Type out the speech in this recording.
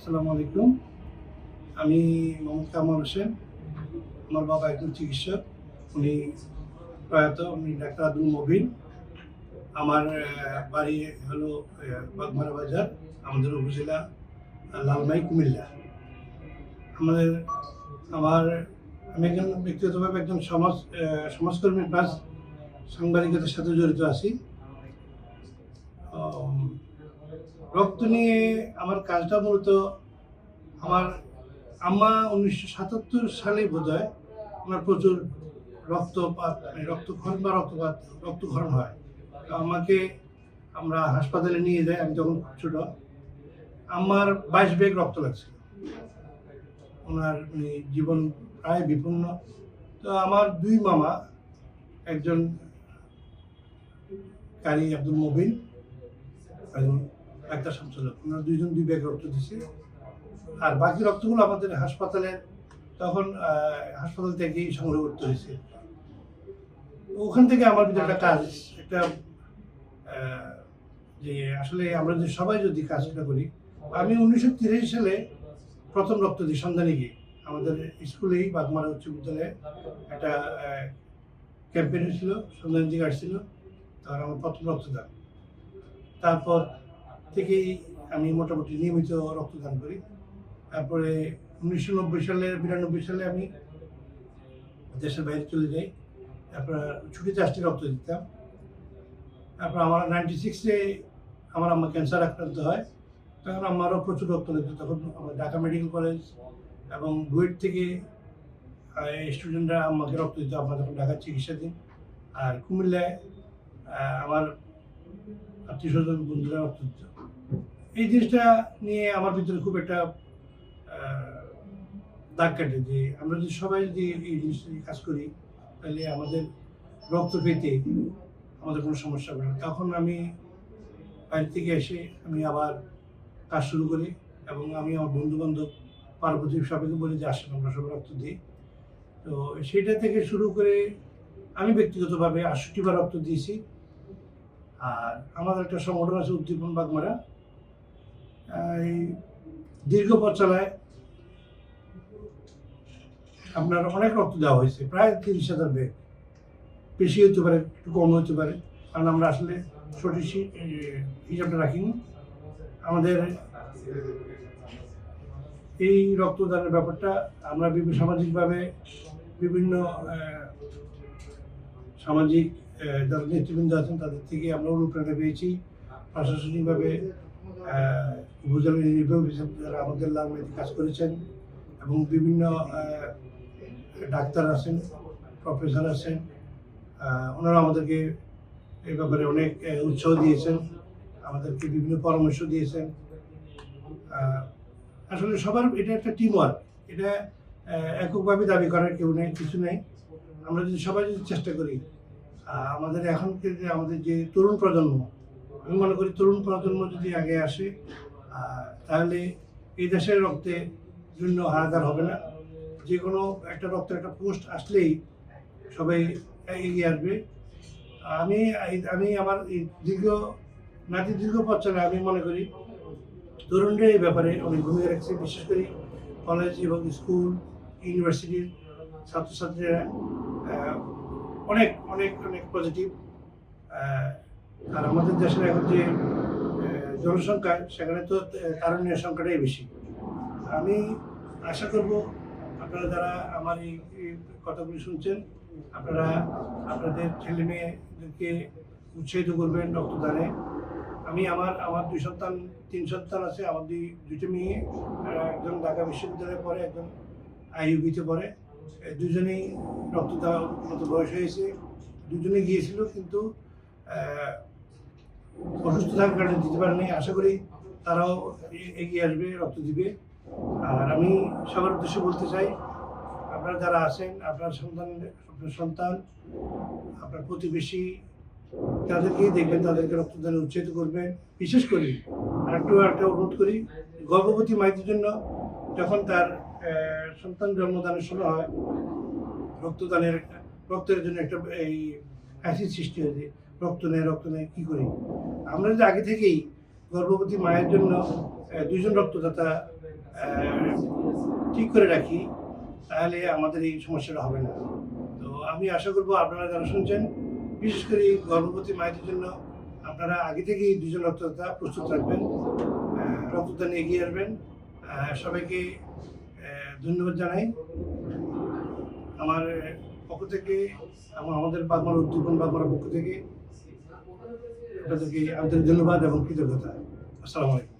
আসসালামু আলাইকুম। আমি মোহাম্মদ কামাল হোসেন। আমার বাবা একজন চিকিৎসক। উনি প্রয়াত। উনি ডাক্তার আব্দুল মবিন। আমার বাড়ি হলো বাগমারা বাজার, আমাদের উপজেলা লালমাই, কুমিল্লা। আমাদের আমার আমি একজন ব্যক্তিগতভাবে একজন সমাজকর্মী প্লাস সাংবাদিকতার সাথে জড়িত আছি। রক্ত নিয়ে আমার কাজটা মূলত আমার আম্মা 1977 সালে বোধহয় ওনার প্রচুর রক্তপাত, রক্তক্ষরণ বা রক্তক্ষরণ হয়। তো আমাকে আমরা হাসপাতালে নিয়ে যাই। আমি তখন খুব ছোট। আমার 22 ব্যাগ রক্ত লাগছিল। ওনার জীবন প্রায় বিপন্ন। তো আমার দুই মামা, একজন কারি আব্দুল মবিন, একজন ডাক্তার শামসুল হক, ওনার দুই ব্যাগ রক্ত দিচ্ছে। আর বাকি রক্তগুলো আমাদের হাসপাতালের তখন হাসপাতাল থেকেই সংগ্রহ করতে হয়েছে। ওখান থেকে আমার ভিতরে একটা কাজ, একটা যে আসলে আমরা যে সবাই যদি কাজটা করি। আমি 1983 সালে প্রথম রক্ত দিই সন্ধানে গিয়ে। আমাদের স্কুলেই বাগমারা উচ্চ বিদ্যালয়ে একটা ক্যাম্পেইন ছিল, সন্ধান থেকে আসছিল, তখন আমার প্রথম রক্তদান। তারপর থেকেই আমি মোটামুটি নিয়মিত রক্তদান করি। তারপরে 1990 সালে 92 সালে আমি দেশের বাইরে চলে যাই। তারপর ছুটিতে আসতে রক্ত দিতাম। তারপর আমার 96-এ আমার আম্মা ক্যান্সার আক্রান্ত হয়। তখন আমারও প্রচুর রক্ত লাগতো। তখন আমার ঢাকা মেডিকেল কলেজ এবং বুয়েট থেকে স্টুডেন্টরা আমাকে রক্ত দিত। আমার তখন ঢাকার চিকিৎসাধীন। আর কুমিল্লায় আমার আত্মীয় স্বজন বন্ধুরা রক্ত দিত। এই জিনিসটা নিয়ে আমার ভিতরে খুব একটা দাগ কাটে যে আমরা যদি সবাই যদি এই জিনিসটা নিয়ে কাজ করি, তাহলে আমাদের রক্ত পেতে আমাদের কোনো সমস্যা হবে না। তখন আমি বাইরে থেকে এসে আমি আবার কাজ শুরু করি এবং আমি আমার বন্ধুবান্ধব পার্বতী সবাইকে বলি যে আসেন আমরা সবাই রক্ত দিই। তো সেটা থেকে শুরু করে আমি ব্যক্তিগতভাবে 68 বার রক্ত দিয়েছি। আর আমাদের একটা সংগঠন আছে উদ্দীপন বাগমারা। এই দীর্ঘ পথ চালায় আপনার অনেক রক্ত দেওয়া হয়েছে, প্রায় 30,000 ব্যাগ। বেশি হতে পারে, একটু কম হতে পারে, কারণ আমরা আসলে সঠিক হিসাবটা রাখিনি। আমাদের এই রক্তদানের ব্যাপারটা আমরা সামাজিকভাবে বিভিন্ন সামাজিক যারা নেতৃবৃন্দ আছেন তাদের থেকে আমরা অনুপ্রেরণা পেয়েছি। প্রশাসনিকভাবে উপজেলা নির্বাহী অফিসার যারা আমাদের লালমাইতে কাজ করেছেন এবং বিভিন্ন ডাক্তার আছেন, প্রফেসর আছেন, ওনারা আমাদেরকে এই ব্যাপারে অনেক উৎসাহ দিয়েছেন, আমাদেরকে বিভিন্ন পরামর্শ দিয়েছেন। আসলে সবার এটা একটা টিম ওয়ার্ক। এটা এককভাবে দাবি করার কেউ নেই, কিছু নেই। আমরা যদি সবাই যদি চেষ্টা করি, আমাদের এখনকার যে আমাদের যে তরুণ প্রজন্ম, আমি মনে করি তরুণ প্রজন্ম যদি আগে আসে, তাহলে এই দেশের রক্তের জন্য হাহাকার হবে না। যে কোনো একটা রক্তের একটা পোস্ট আসলেই সবাই এগিয়ে আসবে। আমি আমার এই দীর্ঘ পথ চলে আমি মনে করি তরুণরা এই ব্যাপারে অনেক ভূমিকা রাখছে। বিশেষ করে কলেজ এবং স্কুল, ইউনিভার্সিটির ছাত্রছাত্রীরা অনেক অনেক অনেক পজিটিভ। আর আমাদের দেশের এখন যে জনসংখ্যা, সেখানে তো তারুণ্যের সংখ্যাটাই বেশি। আমি আশা করব আপনারা যারা আমার এই কথাগুলি শুনছেন, আপনারা আপনাদের ছেলে মেয়েদেরকে উৎসাহিত করবেন রক্তদানে। আমি আমার 3 সন্তান আছে। আমার দুইটা মেয়ে, একজন ঢাকা বিশ্ববিদ্যালয়ে পড়ে, একজন আইইউবিতে পড়ে। দুজনেই রক্ত দেওয়ার মতো বয়স হয়েছে। দুজনে গিয়েছিল, কিন্তু অসুস্থ থাকার কারণে দিতে পারেনি। আশা করি তারাও এগিয়ে আসবে, রক্ত দিবে। আর আমি সবার উদ্দেশ্যে বলতে চাই, আপনারা যারা আছেন, আপনার সন্তান, আপনার প্রতিবেশী, তাদেরকেই দেখবেন, তাদেরকে রক্তদানে উৎসাহিত করবেন। বিশেষ করে একটা অনুরোধ করি, গর্ভবতী মায়েদের জন্য যখন তার সন্তান জন্মদানের সময় হয়, রক্তের জন্য একটা এই অ্যাসিড সৃষ্টি হয়েছে। রক্ত নেয় কী করি? আমরা যদি আগে থেকেই গর্ভবতী মায়ের জন্য 2 জন রক্তদাতা ঠিক করে রাখি, তাহলে আমাদের এই সমস্যাটা হবে না। তো আমি আশা করব আপনারা যারা শুনছেন, বিশেষ করে এই গর্ভবতী মায়েদের জন্য আপনারা আগে থেকেই 2 জন রক্তদাতা প্রস্তুত রাখবেন, রক্তদান এগিয়ে আসবেন। সবাইকে ধন্যবাদ জানাই আমার পক্ষ থেকে, আমাদের বাগমারা উদ্দীপন বাগমারার পক্ষ থেকে আপনাদেরকে আন্তরিক ধন্যবাদ এবং কৃতজ্ঞতা। আসসালামু আলাইকুম।